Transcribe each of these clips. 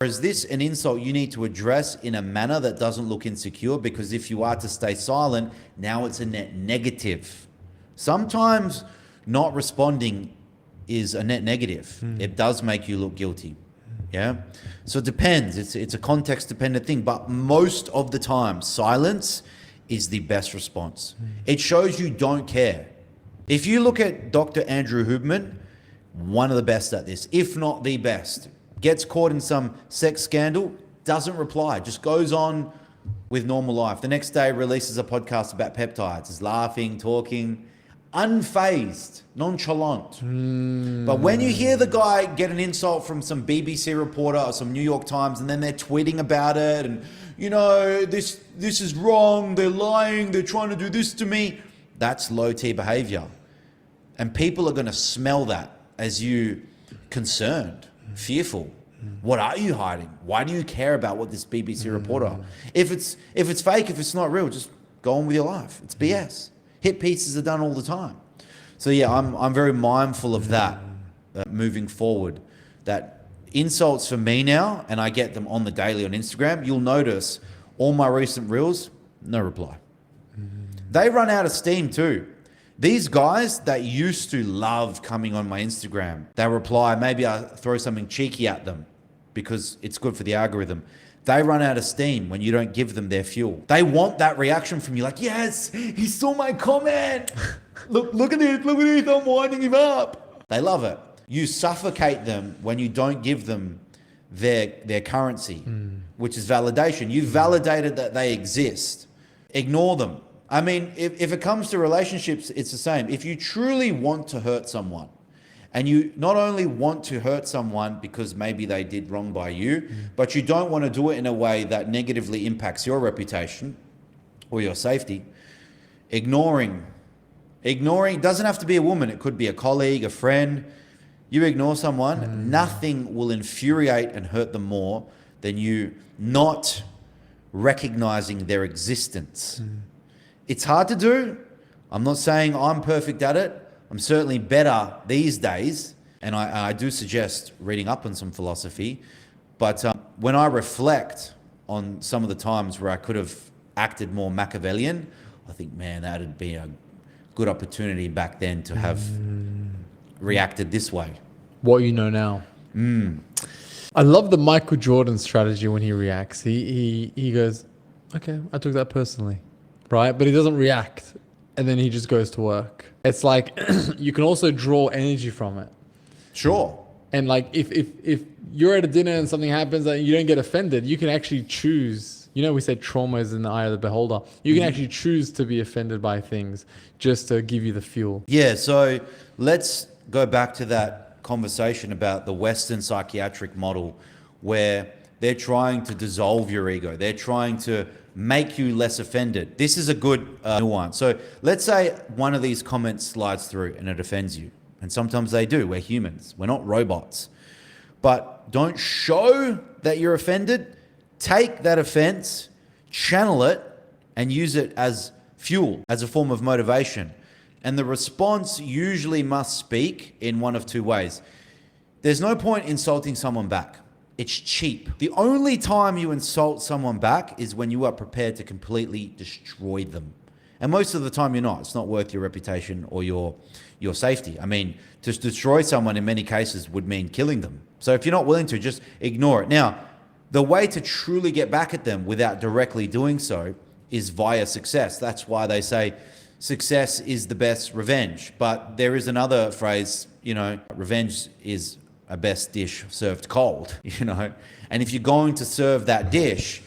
Is this an insult you need to address in a manner that doesn't look insecure? Because if you are to stay silent, now it's a net negative. Sometimes not responding is a net negative. It does make you look guilty. Yeah. So it depends. It's a context dependent thing, but most of the time, silence is the best response. It shows you don't care. If you look at Dr. Andrew Huberman, one of the best at this, if not the best, gets caught in some sex scandal, doesn't reply, just goes on with normal life. The next day releases a podcast about peptides, is laughing, talking, unfazed, nonchalant. But when you hear the guy get an insult from some BBC reporter or some New York Times, and then they're tweeting about it, and this is wrong, they're lying, they're trying to do this to me, that's low T behavior. And people are going to smell that as you concerned, fearful. What are you hiding? Why do you care about what this BBC reporter? If it's fake, if it's not real, just go on with your life. It's BS. Hit pieces are done all the time. So yeah, I'm very mindful of that moving forward. That insults for me now, and I get them on the daily on Instagram. You'll notice all my recent reels, no reply. They run out of steam too. These guys that used to love coming on my Instagram, they reply, maybe I throw something cheeky at them because it's good for the algorithm. They run out of steam when you don't give them their fuel. They want that reaction from you, like, yes, he saw my comment. Look at this, I'm winding him up. They love it. You suffocate them when you don't give them their currency, which is validation. You've validated that they exist. Ignore them. I mean, if it comes to relationships, it's the same. If you truly want to hurt someone, and you not only want to hurt someone because maybe they did wrong by you, but you don't want to do it in a way that negatively impacts your reputation or your safety, ignoring doesn't have to be a woman. It could be a colleague, a friend. You ignore someone, nothing will infuriate and hurt them more than you not recognizing their existence. It's hard to do. I'm not saying I'm perfect at it. I'm certainly better these days, and I do suggest reading up on some philosophy. But when I reflect on some of the times where I could have acted more Machiavellian, I think, man, that'd be a good opportunity back then to have reacted this way. What you know now. I love the Michael Jordan strategy when he reacts. He goes, okay, I took that personally, right? But he doesn't react, and then he just goes to work. It's like you can also draw energy from it. Sure. And like if you're at a dinner and something happens and you don't get offended, you can actually choose. We said trauma is in the eye of the beholder. You can actually choose to be offended by things just to give you the fuel. Yeah, so let's go back to that conversation about the Western psychiatric model where they're trying to dissolve your ego. They're trying to make you less offended. This is a good nuance. So let's say one of these comments slides through and it offends you. And sometimes they do. We're humans. We're not robots. But don't show that you're offended. Take that offense, channel it, and use it as fuel, as a form of motivation. And the response usually must speak in one of two ways. There's no point insulting someone back. It's cheap. The only time you insult someone back is when you are prepared to completely destroy them. And most of the time you're not. It's not worth your reputation or your safety. I mean, to destroy someone in many cases would mean killing them. So if you're not willing to, just ignore it. Now, the way to truly get back at them without directly doing so is via success. That's why they say success is the best revenge. But there is another phrase, revenge is a best dish served cold, And if you're going to serve that dish,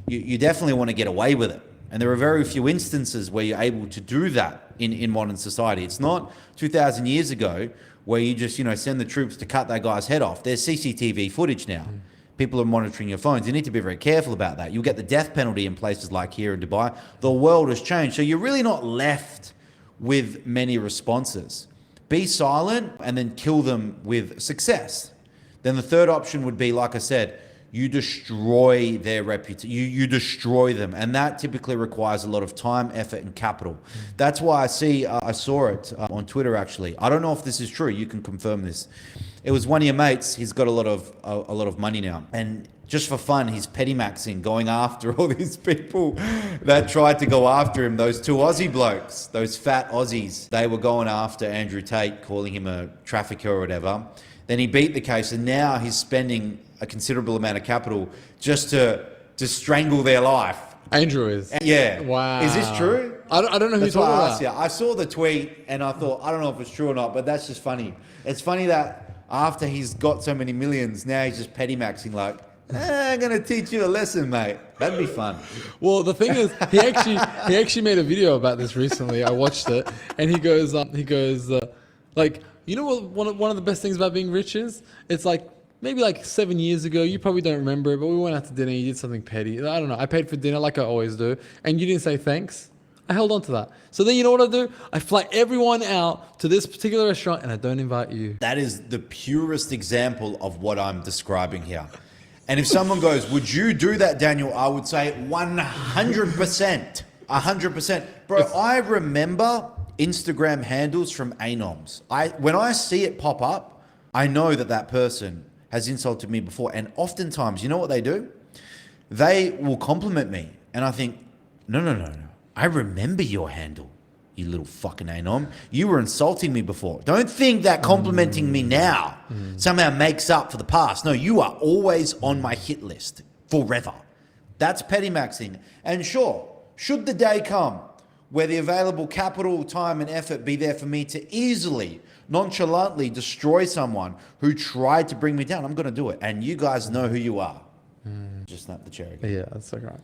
you definitely want to get away with it. And there are very few instances where you're able to do that in modern society. It's not 2,000 years ago where you just, send the troops to cut that guy's head off. There's CCTV footage now. People are monitoring your phones. You need to be very careful about that. You'll get the death penalty in places like here in Dubai. The world has changed. So you're really not left with many responses. Be silent and then kill them with success. Then the third option would be, like I said, you destroy their reputation. You destroy them. And that typically requires a lot of time, effort, and capital. That's why I saw it on Twitter, actually. I don't know if this is true. You can confirm this. It was one of your mates. He's got a lot of money now. And just for fun, he's petty maxing, going after all these people that tried to go after him. Those two Aussie blokes, those fat Aussies, they were going after Andrew Tate, calling him a trafficker or whatever. Then he beat the case, and now he's spending a considerable amount of capital just to strangle their life. Andrew is. Yeah. Wow. Is this true? I don't know who you're That's why I talking asked about. you. I saw the tweet and I thought, I don't know if it's true or not, but that's just funny. It's funny that after he's got so many millions, now he's just petty maxing like, I'm going to teach you a lesson, mate. That'd be fun. Well, the thing is, he actually made a video about this recently. I watched it, and he goes, like, you know what? One of the best things about being rich is, it's like maybe like 7 years ago. You probably don't remember it, but we went out to dinner. You did something petty. I don't know. I paid for dinner like I always do, and you didn't say thanks. I held on to that. So then you know what I do? I fly everyone out to this particular restaurant, and I don't invite you. That is the purest example of what I'm describing here. And if someone goes, would you do that, Daniel? I would say 100%. 100%. Bro, I remember Instagram handles from Anoms. When I see it pop up, I know that person has insulted me before. And oftentimes, you know what they do? They will compliment me. And I think, no. I remember your handle, you little fucking Anom. You were insulting me before. Don't think that complimenting me now somehow makes up for the past. No, you are always on my hit list forever. That's petty maxing. And sure, should the day come where the available capital, time, and effort be there for me to easily, nonchalantly destroy someone who tried to bring me down, I'm going to do it. And you guys know who you are. Just snap the chair again. Yeah, that's all right.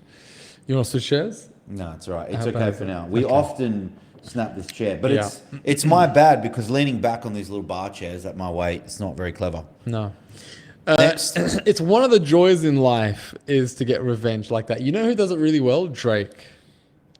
You want to switch chairs? No, it's all right. It's okay for now. We Okay. often snap this chair, but Yeah. it's my bad because leaning back on these little bar chairs at my weight, it's not very clever. No. Next. It's one of the joys in life is to get revenge like that. You know who does it really well? Drake.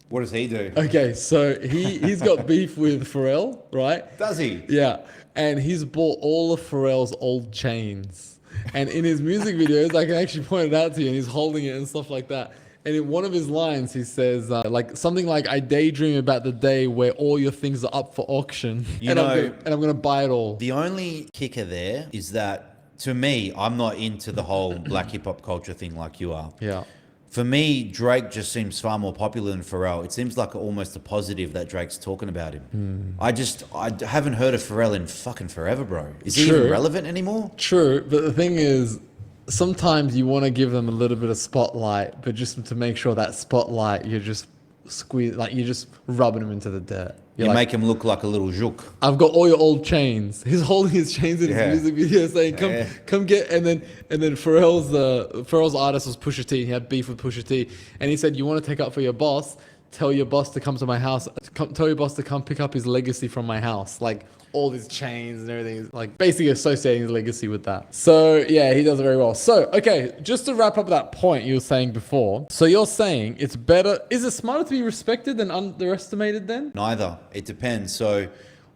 What does he do? Okay, so he's got beef with Pharrell, right? Does he? Yeah, and he's bought all of Pharrell's old chains. And in his music videos, I can actually point it out to you, and he's holding it and stuff like that. And in one of his lines, he says like something like, "I daydream about the day where all your things are up for auction, You and know- I'm gonna buy it all." The only kicker there is that, to me, I'm not into the whole black hip hop culture thing like you are. Yeah. For me, Drake just seems far more popular than Pharrell. It seems like almost a positive that Drake's talking about him. I haven't heard of Pharrell in fucking forever, bro. Is he even True. relevant anymore? True, but the thing is, sometimes you want to give them a little bit of spotlight, but just to make sure that spotlight, you're just you're just rubbing them into the dirt. You You're like, make him look like a little zouk. I've got all your old chains. He's holding his chains in Yeah. his music video, saying, Yeah. come get." And then Pharrell's artist was Pusha T. He had beef with Pusha T, and he said, "You want to take up for your boss? Tell your boss to come to my house. Tell your boss to come pick up his legacy from my house." Like all these chains and everything, like basically associating his legacy with that. So yeah, he does it very well. So okay, just to wrap up that point you were saying before. So you're saying it's better. Is it smarter to be respected than underestimated then? Neither. It depends. So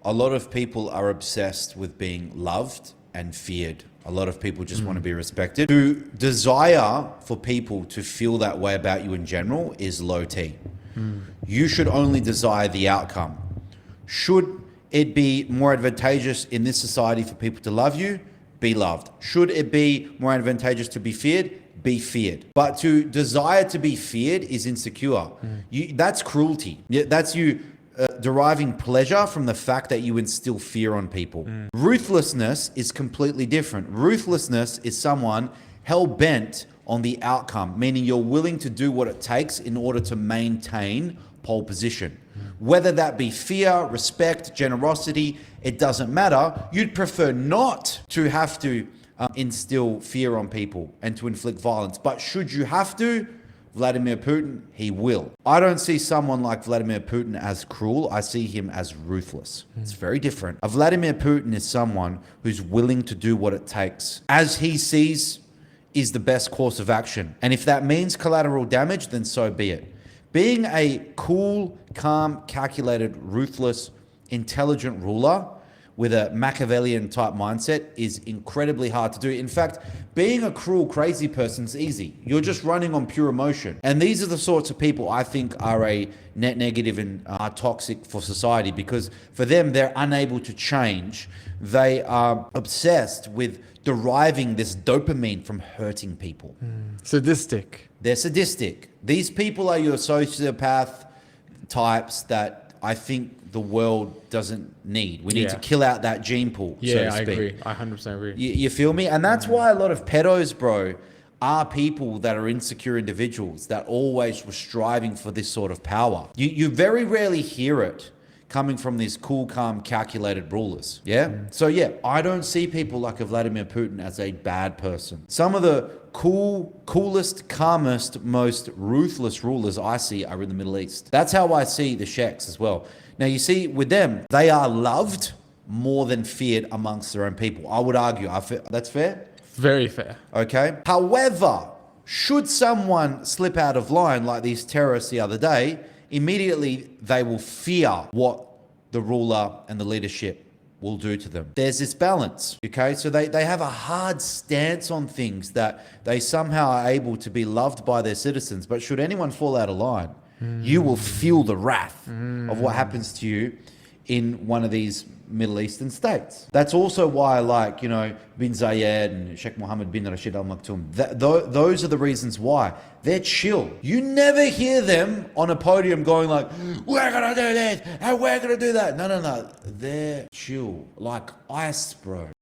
a lot of people are obsessed with being loved and feared. A lot of people just want to be respected. To desire for people to feel that way about you in general is low T. You should only desire the outcome. Should it be more advantageous in this society for people to love you? Be loved. Should it be more advantageous to be feared? Be feared. But to desire to be feared is insecure. That's cruelty. That's you deriving pleasure from the fact that you instill fear on people. Ruthlessness is completely different. Ruthlessness is someone hell-bent on the outcome, meaning you're willing to do what it takes in order to maintain pole position. Whether that be fear, respect, generosity, it doesn't matter. You'd prefer not to have to instill fear on people and to inflict violence. But should you have to, Vladimir Putin, he will. I don't see someone like Vladimir Putin as cruel. I see him as ruthless. It's very different. A Vladimir Putin is someone who's willing to do what it takes, as he sees is the best course of action. And if that means collateral damage, then so be it. Being a cool, calm, calculated, ruthless, intelligent ruler with a Machiavellian type mindset is incredibly hard to do. In fact, being a cruel, crazy person is easy. You're just running on pure emotion. And these are the sorts of people I think are a net negative and are toxic for society, because for them, they're unable to change. They are obsessed with deriving this dopamine from hurting people. Sadistic. They're sadistic. These people are your sociopath types that I think the world doesn't need. We need to kill out that gene pool, so to Yeah, I speak. agree. I 100% agree. You feel me? And that's why a lot of pedos, bro, are people that are insecure individuals that always were striving for this sort of power. You very rarely hear it coming from these cool, calm, calculated rulers. Yeah? So yeah, I don't see people like a Vladimir Putin as a bad person. Some of the coolest, calmest, most ruthless rulers I see are in the Middle East. That's how I see the sheikhs as well. Now, you see, with them, they are loved more than feared amongst their own people. I would argue. That's fair? Very fair. Okay. However, should someone slip out of line like these terrorists the other day, immediately they will fear what the ruler and the leadership will do to them. There's this balance, okay? So they have a hard stance on things that they somehow are able to be loved by their citizens. But should anyone fall out of line, you will feel the wrath of what happens to you in one of these Middle Eastern states. That's also why, like, you know, bin Zayed and Sheikh Mohammed bin Rashid Al Maktoum, those are the reasons why. They're chill. You never hear them on a podium going like, we're gonna do this and we're gonna do that. No. They're chill, like ice, bro.